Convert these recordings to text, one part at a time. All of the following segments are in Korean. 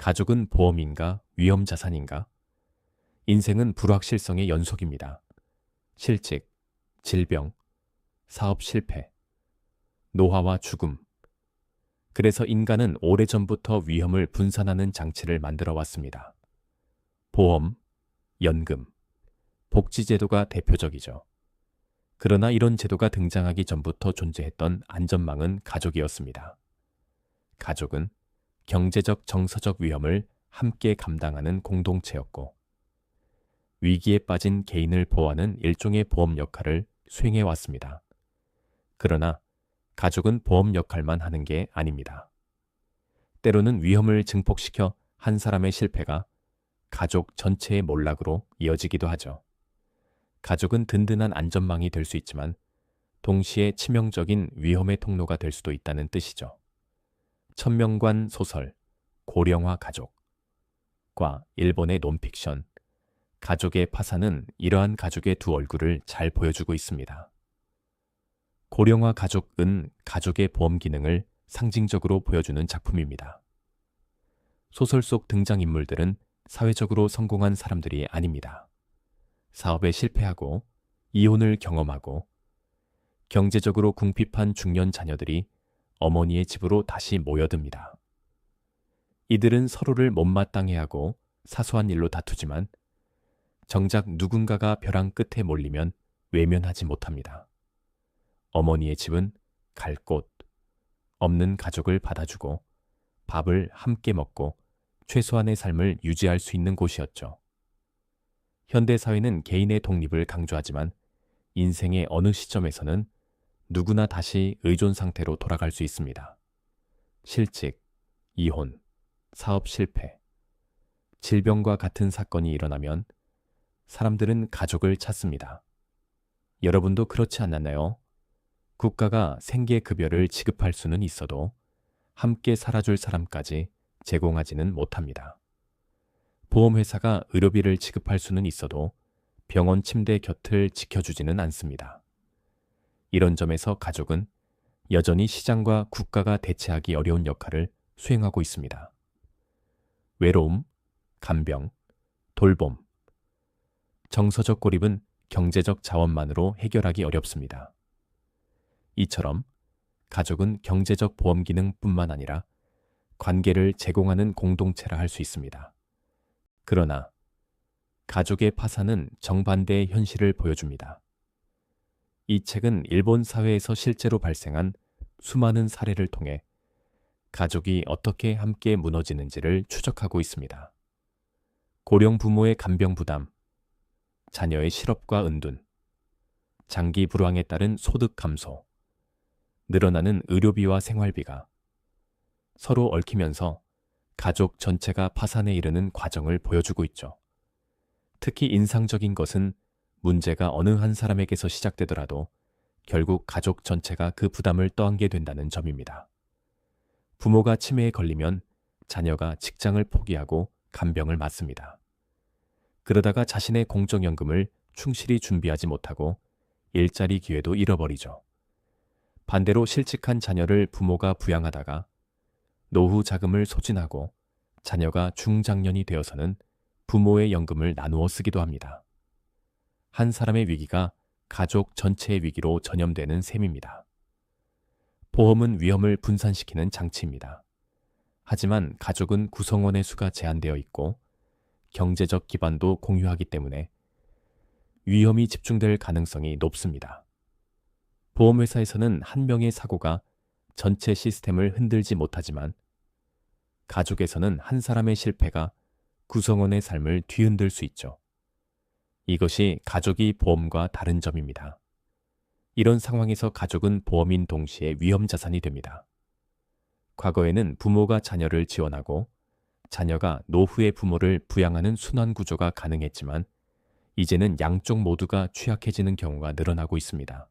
가족은 보험인가 위험 자산인가? 인생은 불확실성의 연속입니다. 실직, 질병, 사업 실패, 노화와 죽음. 그래서 인간은 오래전부터 위험을 분산하는 장치를 만들어 왔습니다. 보험, 연금, 복지제도가 대표적이죠. 그러나 이런 제도가 등장하기 전부터 존재했던 안전망은 가족이었습니다. 가족은 경제적, 정서적 위험을 함께 감당하는 공동체였고, 위기에 빠진 개인을 보호하는 일종의 보험 역할을 수행해 왔습니다. 그러나 가족은 보험 역할만 하는 게 아닙니다. 때로는 위험을 증폭시켜 한 사람의 실패가 가족 전체의 몰락으로 이어지기도 하죠. 가족은 든든한 안전망이 될 수 있지만 동시에 치명적인 위험의 통로가 될 수도 있다는 뜻이죠. 천명관 소설 고령화 가족과 일본의 논픽션 가족의 파산은 이러한 가족의 두 얼굴을 잘 보여주고 있습니다. 고령화 가족은 가족의 보험 기능을 상징적으로 보여주는 작품입니다. 소설 속 등장인물들은 사회적으로 성공한 사람들이 아닙니다. 사업에 실패하고 이혼을 경험하고 경제적으로 궁핍한 중년 자녀들이 어머니의 집으로 다시 모여듭니다. 이들은 서로를 못마땅해 하고 사소한 일로 다투지만 정작 누군가가 벼랑 끝에 몰리면 외면하지 못합니다. 어머니의 집은 갈 곳, 없는 가족을 받아주고 밥을 함께 먹고 최소한의 삶을 유지할 수 있는 곳이었죠. 현대사회는 개인의 독립을 강조하지만 인생의 어느 시점에서는 누구나 다시 의존 상태로 돌아갈 수 있습니다. 실직, 이혼, 사업 실패, 질병과 같은 사건이 일어나면 사람들은 가족을 찾습니다. 여러분도 그렇지 않았나요? 국가가 생계급여를 지급할 수는 있어도 함께 살아줄 사람까지 제공하지는 못합니다. 보험회사가 의료비를 지급할 수는 있어도 병원 침대 곁을 지켜주지는 않습니다. 이런 점에서 가족은 여전히 시장과 국가가 대체하기 어려운 역할을 수행하고 있습니다. 외로움, 간병, 돌봄, 정서적 고립은 경제적 자원만으로 해결하기 어렵습니다. 이처럼 가족은 경제적 보험 기능뿐만 아니라 관계를 제공하는 공동체라 할 수 있습니다. 그러나 가족의 파산은 정반대의 현실을 보여줍니다. 이 책은 일본 사회에서 실제로 발생한 수많은 사례를 통해 가족이 어떻게 함께 무너지는지를 추적하고 있습니다. 고령 부모의 간병 부담, 자녀의 실업과 은둔, 장기 불황에 따른 소득 감소, 늘어나는 의료비와 생활비가 서로 얽히면서 가족 전체가 파산에 이르는 과정을 보여주고 있죠. 특히 인상적인 것은 문제가 어느 한 사람에게서 시작되더라도 결국 가족 전체가 그 부담을 떠안게 된다는 점입니다. 부모가 치매에 걸리면 자녀가 직장을 포기하고 간병을 맞습니다. 그러다가 자신의 공적연금을 충실히 준비하지 못하고 일자리 기회도 잃어버리죠. 반대로 실직한 자녀를 부모가 부양하다가 노후 자금을 소진하고 자녀가 중장년이 되어서는 부모의 연금을 나누어 쓰기도 합니다. 한 사람의 위기가 가족 전체의 위기로 전염되는 셈입니다. 보험은 위험을 분산시키는 장치입니다. 하지만 가족은 구성원의 수가 제한되어 있고 경제적 기반도 공유하기 때문에 위험이 집중될 가능성이 높습니다. 보험회사에서는 한 명의 사고가 전체 시스템을 흔들지 못하지만 가족에서는 한 사람의 실패가 구성원의 삶을 뒤흔들 수 있죠. 이것이 가족이 보험과 다른 점입니다. 이런 상황에서 가족은 보험인 동시에 위험 자산이 됩니다. 과거에는 부모가 자녀를 지원하고 자녀가 노후의 부모를 부양하는 순환 구조가 가능했지만 이제는 양쪽 모두가 취약해지는 경우가 늘어나고 있습니다.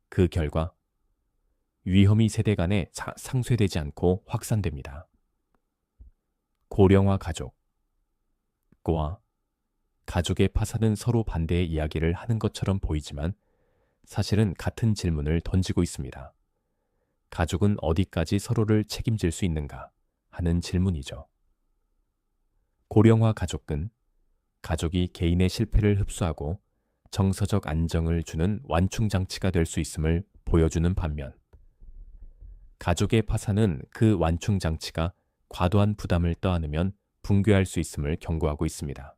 그 결과 위험이 세대 간에 상쇄되지 않고 확산됩니다. 고령화 가족과 가족의 파산은 서로 반대의 이야기를 하는 것처럼 보이지만 사실은 같은 질문을 던지고 있습니다. 가족은 어디까지 서로를 책임질 수 있는가 하는 질문이죠. 고령화 가족은 가족이 개인의 실패를 흡수하고 정서적 안정을 주는 완충장치가 될 수 있음을 보여주는 반면, 가족의 파산은 그 완충장치가 과도한 부담을 떠안으면 붕괴할 수 있음을 경고하고 있습니다.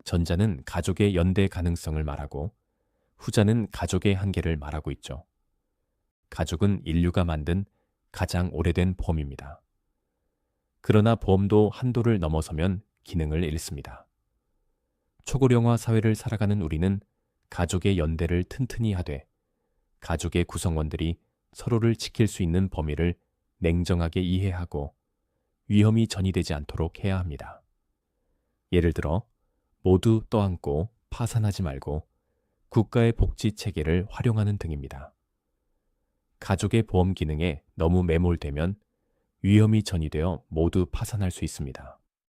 전자는 가족의 연대 가능성을 말하고, 후자는 가족의 한계를 말하고 있죠. 가족은 인류가 만든 가장 오래된 보험입니다. 그러나 보험도 한도를 넘어서면 기능을 잃습니다. 초고령화 사회를 살아가는 우리는 가족의 연대를 튼튼히 하되, 가족의 구성원들이 서로를 지킬 수 있는 범위를 냉정하게 이해하고 위험이 전이되지 않도록 해야 합니다. 예를 들어, 모두 떠안고 파산하지 말고 국가의 복지 체계를 활용하는 등입니다. 가족의 보험 기능에 너무 매몰되면 위험이 전이되어 모두 파산할 수 있습니다.